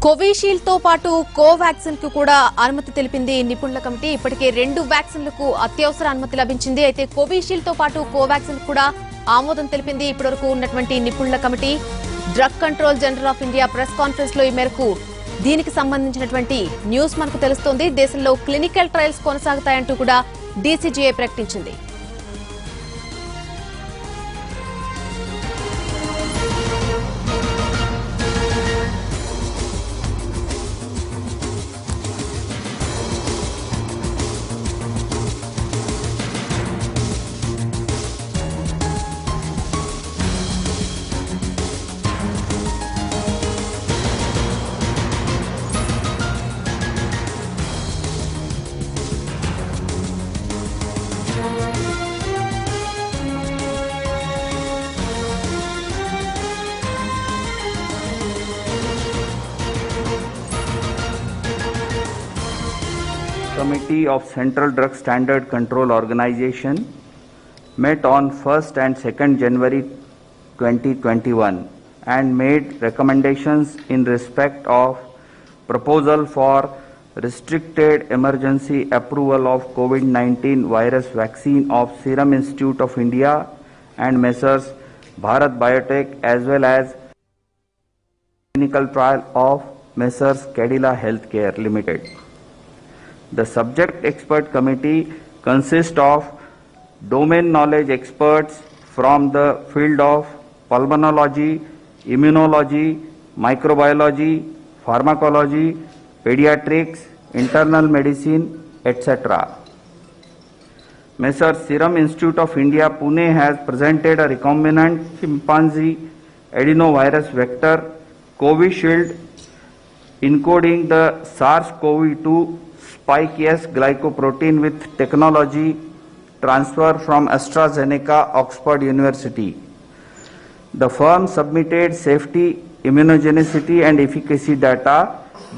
Covishield తో పాటు కోవాక్సిన్ కు కూడా అనుమతి తెలిపింది నిపుణుల కమిటీ. ఇప్పటికే 2 వ్యాక్సిన్లకు అత్యవసర అనుమతి లభించింది. అయితే కోవిషీల్డ్ తో పాటు కోవాక్సిన్ కూడా ఆమోదం తెలిపింది ఇప్పటివరకు ఉన్నటువంటి నిపుణుల committee. Drug control general of India press conference లో ఈ మేరకు దీనికి సంబంధించినటువంటి న్యూస్ మనకు తెలుస్తోంది. దేశంలో క్లినికల్ ట్రయల్స్ కొనసాగుతాయంటూ కూడా డీసీజీఐ ప్రకటించింది. Committee of Central Drug Standard Control Organization met on 1st and 2nd January 2021 and made recommendations in respect of proposal for restricted emergency approval of COVID-19 virus vaccine of Serum Institute of India and Messrs. Bharat Biotech as well as clinical trial of Messrs. Cadila Healthcare Limited. The subject expert committee consists of domain knowledge experts from the field of pulmonology, immunology, microbiology, pharmacology, pediatrics, internal medicine, etc. Messrs. Serum Institute of India, Pune has presented a recombinant chimpanzee adenovirus vector Covishield encoding the SARS-CoV-2 spike S glycoprotein with technology transfer from AstraZeneca, Oxford University. The firm submitted safety, immunogenicity and efficacy data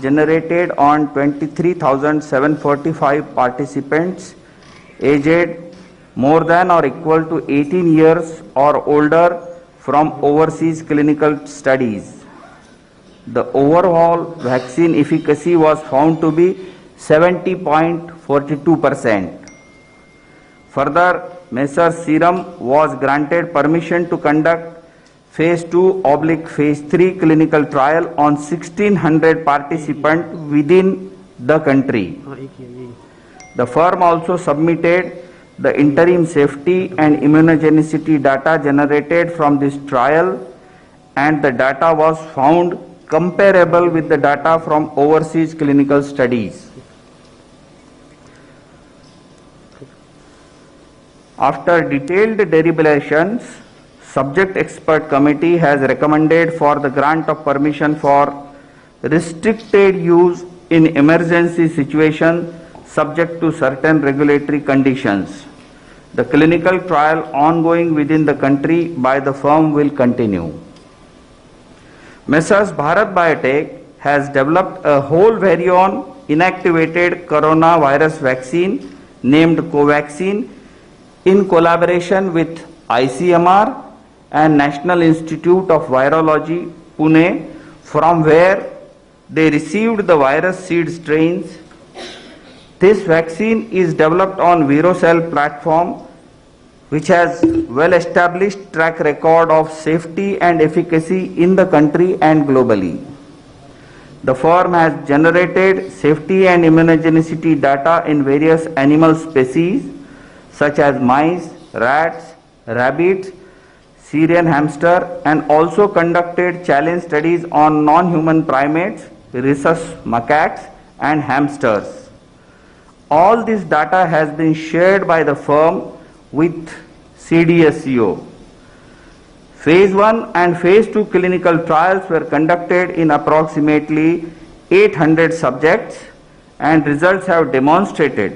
generated on 23,745 participants aged more than or equal to 18 years or older from overseas clinical studies. The overall vaccine efficacy was found to be 70.42%. Further, Messrs. Serum was granted permission to conduct phase 2/phase 3 clinical trial on 1,600 participants within the country. The firm also submitted the interim safety and immunogenicity data generated from this trial, and the data was found comparable with the data from overseas clinical studies. After detailed deliberations, subject expert committee has recommended for the grant of permission for restricted use in emergency situation subject to certain regulatory conditions. The clinical trial ongoing within the country by the firm will continue. Messrs. Bharat Biotech has developed a whole virion inactivated coronavirus vaccine named Covaxin in collaboration with ICMR and National Institute of Virology, Pune, from where they received the virus seed strains. This vaccine is developed on ViroCell platform, which has well-established track record of safety and efficacy in the country and globally. The firm has generated safety and immunogenicity data in various animal species such as mice, rats, rabbits, Syrian hamster, and also conducted challenge studies on non-human primates, rhesus macaques, and hamsters. All this data has been shared by the firm with CDSCO. Phase 1 and Phase 2 clinical trials were conducted in approximately 800 subjects, and results have demonstrated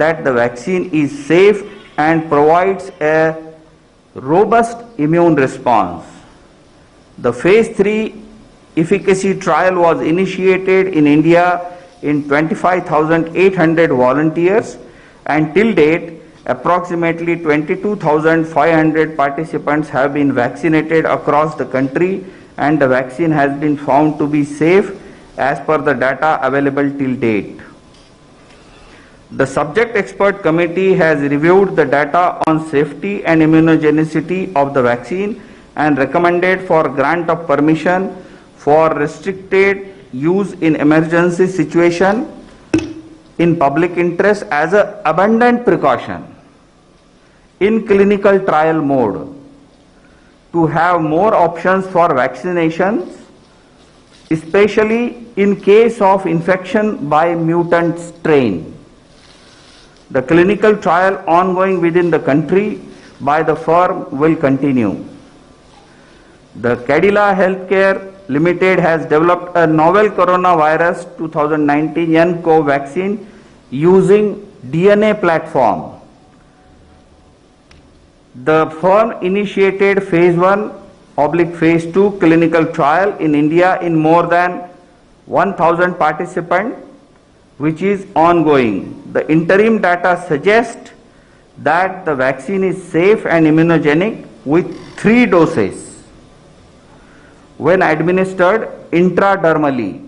that the vaccine is safe and provides a robust immune response. The Phase 3 efficacy trial was initiated in India in 25,800 volunteers, and till date approximately 22,500 participants have been vaccinated across the country, and the vaccine has been found to be safe as per the data available till date. The subject expert committee has reviewed the data on safety and immunogenicity of the vaccine and recommended for grant of permission for restricted use in emergency situation in public interest as an abundant precaution in clinical trial mode to have more options for vaccinations, especially in case of infection by mutant strain. The clinical trial ongoing within the country by the firm will continue. The Cadila Healthcare Limited has developed a novel coronavirus 2019 nCoV vaccine using DNA platform. The firm initiated phase 1/phase 2 clinical trial in India in more than 1,000 participants, which is ongoing. The interim data suggests that the vaccine is safe and immunogenic with 3 doses when administered intradermally.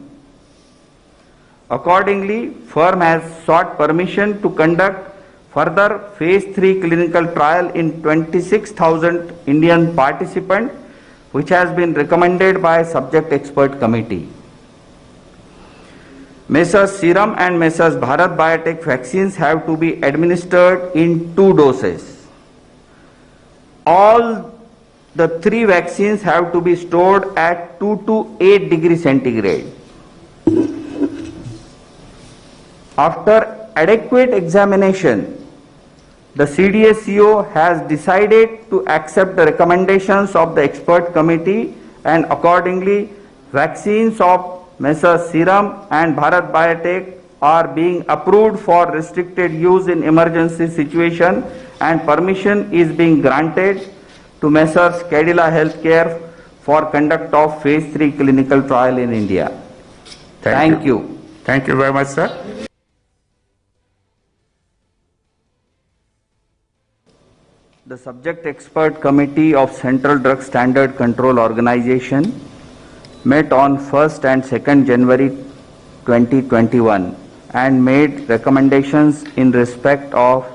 Accordingly, firm has sought permission to conduct further phase 3 clinical trial in 26,000 Indian participants, which has been recommended by subject expert committee. Messrs Serum and Messrs Bharat Biotech vaccines have to be administered in 2 doses. All the 3 vaccines have to be stored at 2 to 8 degrees centigrade. After adequate examination, the CDSCO has decided to accept the recommendations of the expert committee, and accordingly vaccines of Messrs Serum and Bharat Biotech are being approved for restricted use in emergency situation, and permission is being granted to Messrs Cadila Healthcare for conduct of phase 3 clinical trial in India. Thank you. Thank you very much, sir. The subject expert committee of Central Drug Standard Control Organization met on 1st and 2nd January 2021 and made recommendations in respect of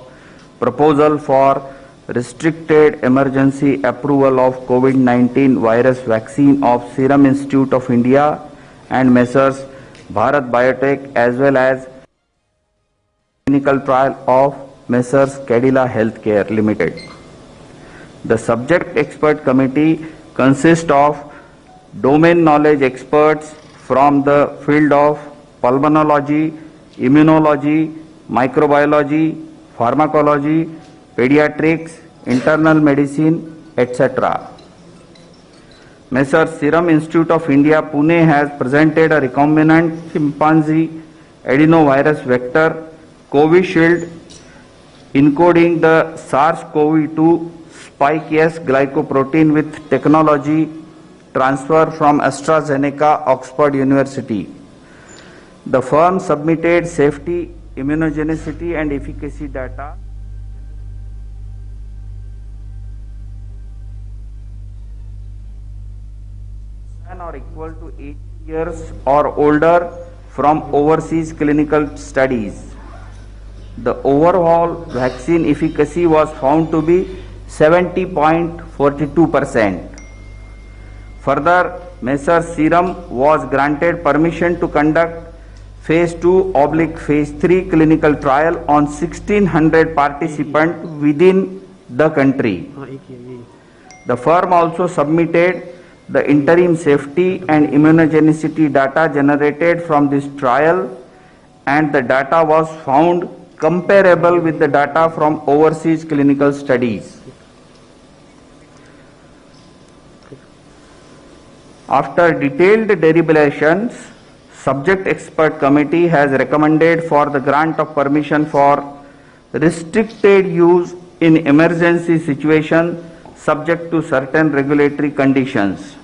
proposal for restricted emergency approval of COVID-19 virus vaccine of Serum Institute of India and Messrs Bharat Biotech, as well as clinical trial of Messrs Cadila Healthcare Limited. The subject expert committee consists of domain knowledge experts from the field of pulmonology, immunology, microbiology, pharmacology, pediatrics, internal medicine, etc. Messrs Serum Institute of India, Pune has presented a recombinant chimpanzee adenovirus vector, Covishield, encoding the SARS-CoV-2 spike S glycoprotein with technology transfer from AstraZeneca, Oxford University. The firm submitted safety, immunogenicity and efficacy data or equal to 8 years or older from overseas clinical studies. The overall vaccine efficacy was found to be 70.42%. Further, Messrs Serum was granted permission to conduct phase 2/phase 3 clinical trial on 1600 participants within the country. The firm also submitted the interim safety and immunogenicity data generated from this trial, and the data was found comparable with the data from overseas clinical studies. After detailed deliberations, subject expert committee has recommended for the grant of permission for restricted use in emergency situation subject to certain regulatory conditions.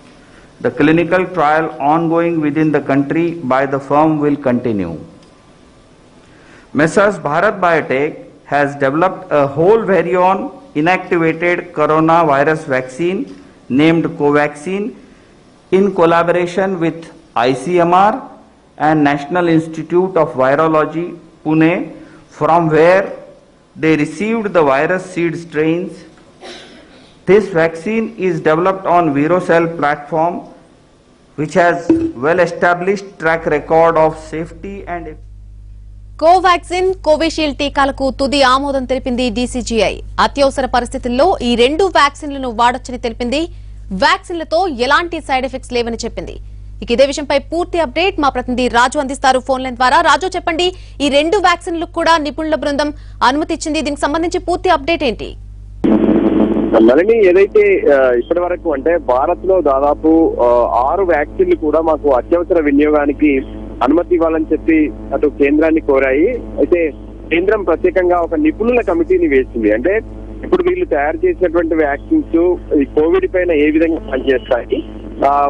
The clinical trial ongoing within the country by the firm will continue. Messrs Bharat Biotech has developed a whole virion inactivated coronavirus vaccine named Covaxin in collaboration with ICMR and National Institute of Virology, Pune, from where they received the virus seed strains. This vaccine is developed on Virocell platform, which has well-established track record of safety and Covaxin, Covishield టీకాలకు తుది ఆమోదం తెలిపింది DCGI. అత్యవసర పరిస్థితుల్లో ఈ రెండు వ్యాక్సిన్లను వాడొచ్చని తెలిపింది. వ్యాక్సిన్లతో ఎలాంటి సైడ్ ఎఫెక్ట్స్ లేవని చెప్పింది. ఇక ఇదే విషయంపై పూర్తి అప్డేట్ మా ప్రతినిధి రాజు అందిస్తారు ఫోన్ లైన్ ద్వారా. రాజు, చెప్పండి, ఈ రెండు వ్యాక్సిన్లకు కూడా నిపుణుల బృందం అనుమతి ఇచ్చింది. దీనికి సంబంధించి పూర్తి అప్డేట్ ఏంటి? మళ్ళీ ఏదైతే ఇప్పటి వరకు అంటే భారత్ లో దాదాపు 6 వ్యాక్సిన్లు కూడా మాకు అత్యవసర వినియోగానికి అనుమతి ఇవ్వాలని చెప్పి అటు కేంద్రాన్ని కోరాయి. అయితే కేంద్రం ప్రత్యేకంగా ఒక నిపుణుల కమిటీని వేసింది. అంటే ఇప్పుడు వీళ్ళు తయారు చేసినటువంటి వ్యాక్సిన్స్ ఈ కోవిడ్ పైన ఏ విధంగా పనిచేస్తాయి,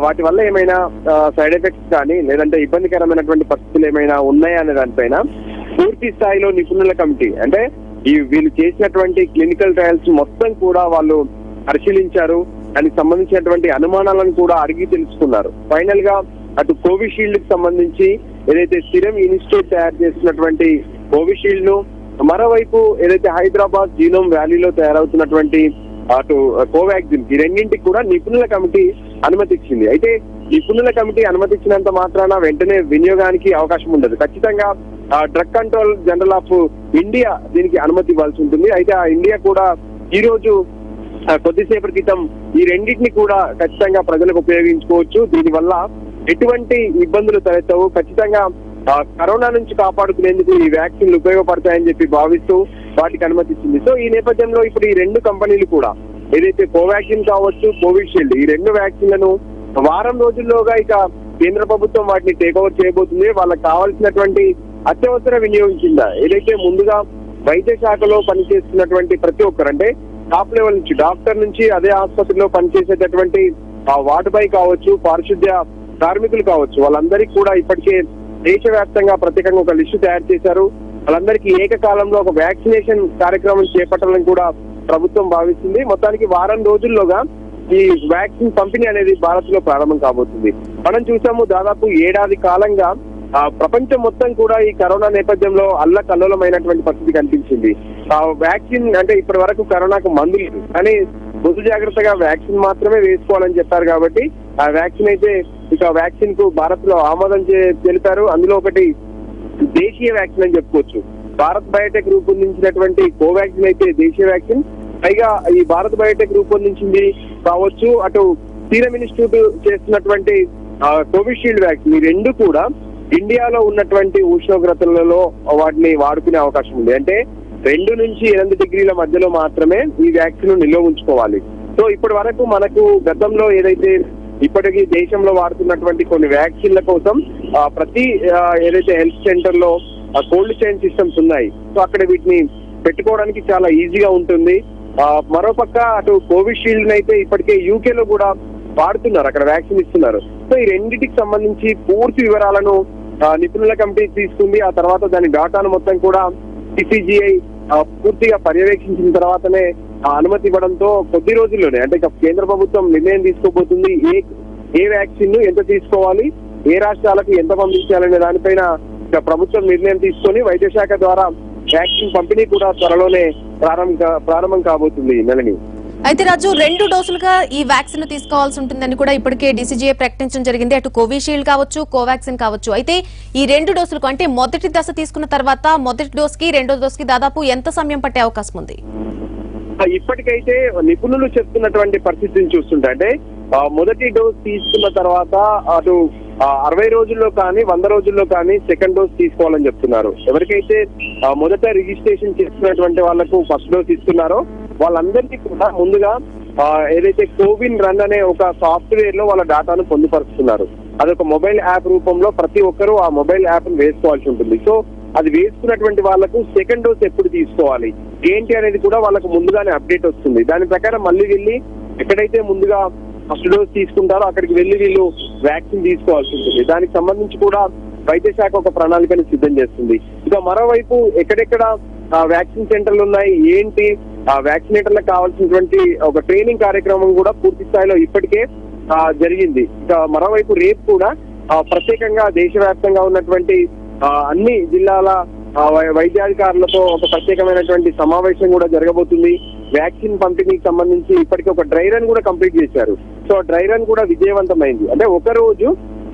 వాటి వల్ల ఏమైనా సైడ్ ఎఫెక్ట్స్ కానీ లేదంటే ఇబ్బందికరమైనటువంటి పరిస్థితులు ఏమైనా ఉన్నాయా అనే దానిపైన పూర్తి స్థాయిలో నిపుణుల కమిటీ అంటే వీళ్ళు చేసినటువంటి క్లినికల్ ట్రయల్స్ మొత్తం కూడా వాళ్ళు పరిశీలించారు. దానికి సంబంధించినటువంటి అనుమానాలను కూడా అడిగి తెలుసుకున్నారు. ఫైనల్ గా అటు కోవిషీల్డ్ కి సంబంధించి ఏదైతే సిరం ఇన్స్టిట్యూట్ తయారు చేసినటువంటి కోవిషీల్డ్ ను, మరోవైపు ఏదైతే హైదరాబాద్ జీనోమ్ వ్యాలీలో తయారవుతున్నటువంటి అటు కోవాక్సిన్, ఈ రెండింటికి కూడా నిపుణుల కమిటీ అనుమతి ఇచ్చింది. అయితే నిపుణుల కమిటీ అనుమతి ఇచ్చినంత మాత్రాన వెంటనే వినియోగానికి అవకాశం ఉండదు. ఖచ్చితంగా drug control general of India దీనికి అనుమతి ఇవ్వాల్సి ఉంటుంది. అయితే ఆ ఇండియా కూడా ఈ రోజు కొద్దిసేపటి క్రితం ఈ రెండింటిని కూడా ఖచ్చితంగా ప్రజలకు ఉపయోగించుకోవచ్చు, దీనివల్ల ఎటువంటి ఇబ్బందులు తలెత్తవు, ఖచ్చితంగా కరోనా నుంచి కాపాడుకునేందుకు ఈ వ్యాక్సిన్లు ఉపయోగపడతాయని చెప్పి భావిస్తూ వాటికి అనుమతి ఇచ్చింది. సో ఈ నేపథ్యంలో ఇప్పుడు ఈ రెండు కంపెనీలు కూడా ఏదైతే కోవాక్సిన్ కావచ్చు, కోవిషీల్డ్, ఈ రెండు వ్యాక్సిన్లను వారం రోజుల్లోగా ఇక కేంద్ర ప్రభుత్వం వాటిని టేక్ ఓవర్ చేయబోతుంది. వాళ్ళకి కావాల్సినటువంటి అత్యవసర వినియోగం కింద ఏదైతే ముందుగా వైద్య శాఖలో పనిచేస్తున్నటువంటి ప్రతి ఒక్కరు అంటే టాప్ లెవెల్ నుంచి డాక్టర్ నుంచి అదే ఆసుపత్రిలో పనిచేసేటటువంటి వార్డు బాయ్ కావచ్చు, పారిశుద్ధ్య కార్మికులు కావచ్చు, వాళ్ళందరికీ కూడా ఇప్పటికే దేశవ్యాప్తంగా ప్రత్యేకంగా ఒక లిస్టు తయారు చేశారు. వాళ్ళందరికీ ఏకకాలంలో ఒక వ్యాక్సినేషన్ కార్యక్రమం చేపట్టాలని కూడా ప్రభుత్వం భావిస్తుంది. మొత్తానికి వారం రోజుల్లోగా ఈ వ్యాక్సిన్ పంపిణీ అనేది భారత్ లో ప్రారంభం కాబోతుంది. మనం చూసాము దాదాపు ఏడాది కాలంగా ప్రపంచం మొత్తం కూడా ఈ కరోనా నేపథ్యంలో అల్లకల్లోలమైనటువంటి పరిస్థితి కనిపించింది. వ్యాక్సిన్ అంటే ఇప్పటి వరకు కరోనాకు మందు లేదు, కానీ ముందు జాగ్రత్తగా వ్యాక్సిన్ మాత్రమే వేసుకోవాలని చెప్పారు. కాబట్టి ఆ వ్యాక్సిన్ అయితే ఇక వ్యాక్సిన్ కు భారత్ లో ఆమోదం తెలిపారు. అందులో ఒకటి దేశీయ వ్యాక్సిన్ అని చెప్పుకోవచ్చు. భారత్ బయోటెక్ రూపొందించినటువంటి కోవాక్సిన్ అయితే దేశీయ వ్యాక్సిన్, పైగా ఈ భారత్ బయోటెక్ రూపొందించింది కావచ్చు, అటు సీరం ఇన్స్టిట్యూట్ చేస్తున్నటువంటి కోవిషీల్డ్ వ్యాక్సిన్, ఈ రెండు కూడా ఇండియాలో ఉన్నటువంటి ఉష్ణోగ్రతలలో వాటిని వాడుకునే అవకాశం ఉంది. అంటే 2 నుంచి 8 డిగ్రీల మధ్యలో మాత్రమే ఈ వ్యాక్సిన్ నిల్వ ఉంచుకోవాలి. సో ఇప్పటి వరకు మనకు గతంలో ఏదైతే ఇప్పటికీ దేశంలో వాడుతున్నటువంటి కొన్ని వ్యాక్సిన్ల కోసం ప్రతి ఏదైతే హెల్త్ సెంటర్ లో కోల్డ్ చైన్ సిస్టమ్స్ ఉన్నాయి, సో అక్కడ వీటిని పెట్టుకోవడానికి చాలా ఈజీగా ఉంటుంది. మరోపక్క అటు కోవిషీల్డ్ అయితే ఇప్పటికే యూకే లో కూడా వాడుతున్నారు, అక్కడ వ్యాక్సిన్ ఇస్తున్నారు. సో ఈ రెండింటికి సంబంధించి పూర్తి వివరాలను నిపుణుల కమిటీ తీసుకుంది. ఆ తర్వాత దాని డాటాను మొత్తం కూడా డీసీజీఐ పూర్తిగా పర్యవేక్షించిన తర్వాతనే అనుమతి ఇవ్వడంతో కొద్ది రోజుల్లోనే అంటే కేంద్ర ప్రభుత్వం నిర్ణయం తీసుకోబోతుంది. ఏ వ్యాక్సిన్ ఎంత తీసుకోవాలి, ఏ రాష్ట్రాలకు ఎంత పంపించాలనే దానిపైన ప్రభుత్వం నిర్ణయం తీసుకొని వైద్య శాఖ ద్వారా వ్యాక్సిన్ పంపిణీ కూడా త్వరలోనే ప్రారంభం కాబోతుంది. నళిని, అయితే రాజు, 2 డోసులుగా ఈ వ్యాక్సిన్ తీసుకోవాల్సి ఉంటుందని కూడా ఇప్పటికే డీసీజీఐ ప్రకటించడం జరిగింది. అటు కోవిషీల్డ్ కావచ్చు, కోవాక్సిన్ కావచ్చు. అయితే ఈ 2 డోసులకు అంటే మొదటి దశ తీసుకున్న తర్వాత మొదటి డోస్ కి రెండో డోస్ కి దాదాపు ఎంత సమయం పట్టే అవకాశం ఉంది? ఇప్పటికైతే నిపుణులు చెప్తున్నటువంటి పరిస్థితిని చూస్తుంటే అంటే మొదటి డోస్ తీసుకున్న తర్వాత అటు 60 రోజుల్లో కానీ 100 రోజుల్లో కానీ సెకండ్ డోస్ తీసుకోవాలని చెప్తున్నారు. ఎవరికైతే మొదట రిజిస్ట్రేషన్ చేసుకున్నటువంటి వాళ్లకు ఫస్ట్ డోస్ ఇస్తున్నారో వాళ్ళందరికీ కూడా ముందుగా ఏదైతే కోవిన్ రన్ అనే ఒక సాఫ్ట్వేర్ లో వాళ్ళ డేటాను పొందుపరుస్తున్నారు. అదొక మొబైల్ యాప్ రూపంలో ప్రతి ఒక్కరూ ఆ మొబైల్ యాప్ ను వేసుకోవాల్సి ఉంటుంది. సో అది వేసుకున్నటువంటి వాళ్ళకు సెకండ్ డోస్ ఎప్పుడు తీసుకోవాలి ఏంటి అనేది కూడా వాళ్ళకు ముందుగానే అప్డేట్ వస్తుంది. దాని ప్రకారం మళ్ళీ వెళ్ళి ఎక్కడైతే ముందుగా ఫస్ట్ డోస్ తీసుకుంటారో అక్కడికి వెళ్ళి వీళ్ళు వ్యాక్సిన్ తీసుకోవాల్సి ఉంటుంది. దానికి సంబంధించి కూడా వైద్య శాఖ ఒక ప్రణాళికను సిద్ధం చేస్తుంది. ఇక మరోవైపు ఎక్కడెక్కడ వ్యాక్సిన్ సెంటర్లు ఉన్నాయి ఏంటి, వ్యాక్సినేటర్లకు కావాల్సినటువంటి ఒక ట్రైనింగ్ కార్యక్రమం కూడా పూర్తి స్థాయిలో ఇప్పటికే జరిగింది. ఇక మరోవైపు రేపు కూడా ప్రత్యేకంగా దేశవ్యాప్తంగా ఉన్నటువంటి అన్ని జిల్లాల వైద్యాధికారులతో ఒక ప్రత్యేకమైనటువంటి సమావేశం కూడా జరగబోతుంది. వ్యాక్సిన్ పంపిణీకి సంబంధించి ఇప్పటికీ ఒక డ్రై రన్ కూడా కంప్లీట్ చేశారు. సో డ్రై రన్ కూడా విజయవంతమైంది. అంటే ఒక రోజు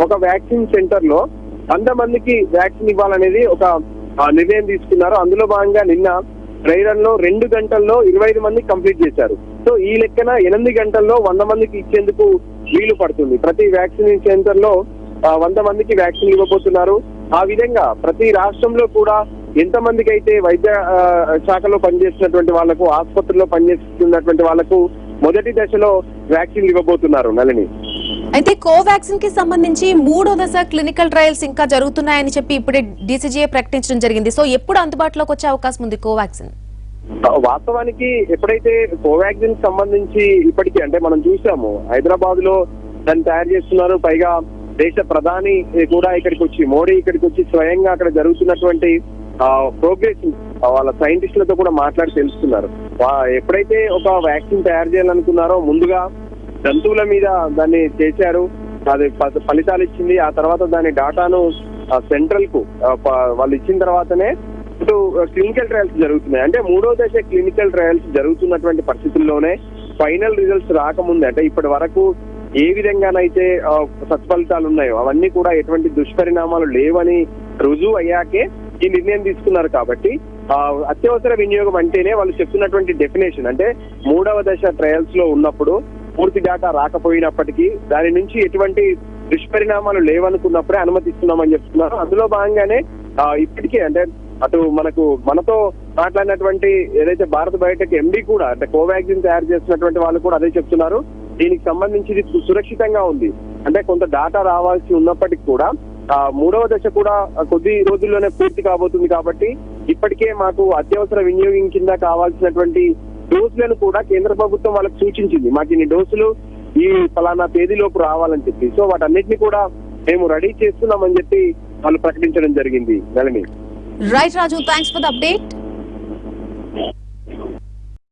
ఒక వ్యాక్సిన్ సెంటర్ లో 100 మందికి వ్యాక్సిన్ ఇవ్వాలనేది ఒక నిర్ణయం తీసుకున్నారు. అందులో భాగంగా నిన్న డ్రై రన్ లో 2 గంటల్లో 25 మందికి కంప్లీట్ చేశారు. సో ఈ లెక్కన 8 గంటల్లో 100 మందికి ఇచ్చేందుకు వీలు పడుతుంది. ప్రతి వ్యాక్సిన్ సెంటర్ లో 100 మందికి వ్యాక్సిన్ ఇవ్వబోతున్నారు. ఆ విధంగా ప్రతి రాష్ట్రంలో కూడా ఎంతమందికి అయితే వైద్య శాఖలో పనిచేస్తున్నటువంటి వాళ్లకు, ఆసుపత్రిలో పనిచేస్తున్నటువంటి వాళ్లకు మొదటి దశలో వ్యాక్సిన్ ఇవ్వబోతున్నారు. నళిని, అయితే కోవాక్సిన్ కి సంబంధించి 3వ దశ క్లినికల్ ట్రయల్స్ ఇంకా జరుగుతున్నాయని చెప్పి ఇప్పుడే డీసీజీఏ ప్రకటించడం జరిగింది. సో ఎప్పుడు అందుబాటులోకి వచ్చే అవకాశం ఉంది కోవాక్సిన్? వాస్తవానికి ఎప్పుడైతే కోవాక్సిన్ సంబంధించి ఇప్పటికీ అంటే మనం చూసాము హైదరాబాద్ లో దాన్ని తయారు చేస్తున్నారు. పైగా దేశ ప్రధాని కూడా ఇక్కడికి వచ్చి, మోడీ ఇక్కడికి వచ్చి స్వయంగా అక్కడ జరుగుతున్నటువంటి ప్రోగ్రెస్ వాళ్ళ సైంటిస్టులతో కూడా మాట్లాడి తెలుస్తున్నారు. ఎప్పుడైతే ఒక వ్యాక్సిన్ తయారు చేయాలనుకున్నారో ముందుగా జంతువుల మీద దాన్ని చేశారు, అది ఫలితాలు ఇచ్చింది. ఆ తర్వాత దాని డాటాను సెంట్రల్ కు వాళ్ళు ఇచ్చిన తర్వాతనే ఇటు క్లినికల్ ట్రయల్స్ జరుగుతున్నాయి. అంటే 3వ దశ క్లినికల్ ట్రయల్స్ జరుగుతున్నటువంటి పరిస్థితుల్లోనే ఫైనల్ రిజల్ట్స్ రాకముందే, అంటే ఇప్పటి వరకు ఏ విధంగానైతే సత్ఫలితాలు ఉన్నాయో అవన్నీ కూడా ఎటువంటి దుష్పరిణామాలు లేవని రుజువు అయ్యాకే ఈ నిర్ణయం తీసుకున్నారు. కాబట్టి అత్యవసర వినియోగం అంటేనే వాళ్ళు చెప్తున్నటువంటి డెఫినేషన్, అంటే 3వ దశ ట్రయల్స్ లో ఉన్నప్పుడు పూర్తి డేటా రాకపోయినప్పటికీ దాని నుంచి ఎటువంటి దుష్పరిణామాలు లేవనుకున్నప్పుడే అనుమతిస్తున్నామని చెప్తున్నారు. అందులో భాగంగానే ఇప్పటికే అంటే అటు మనతో మాట్లాడినటువంటి ఏదైతే భారత్ బయోటెక్ ఎండి కూడా, అంటే కోవాక్సిన్ తయారు చేస్తున్నటువంటి వాళ్ళు కూడా అదే చెప్తున్నారు. దీనికి సంబంధించి ఇది సురక్షితంగా ఉంది. అంటే కొంత డేటా రావాల్సి ఉన్నప్పటికీ కూడా 3వ దశ కూడా కొద్ది రోజుల్లోనే పూర్తి కాబోతుంది. కాబట్టి ఇప్పటికే మాకు అత్యవసర వినియోగం కింద కావాల్సినటువంటి డోసులను కూడా కేంద్ర ప్రభుత్వం వాళ్ళకి సూచించింది. మాకు ఇన్ని డోసులు ఈ ఫలానా తేదీలోపు రావాలని చెప్పి. సో వాటన్నిటిని కూడా మేము రెడీ చేస్తున్నామని చెప్పి వాళ్ళు ప్రకటించడం జరిగింది. Nalini. Right Raju, thanks for the update.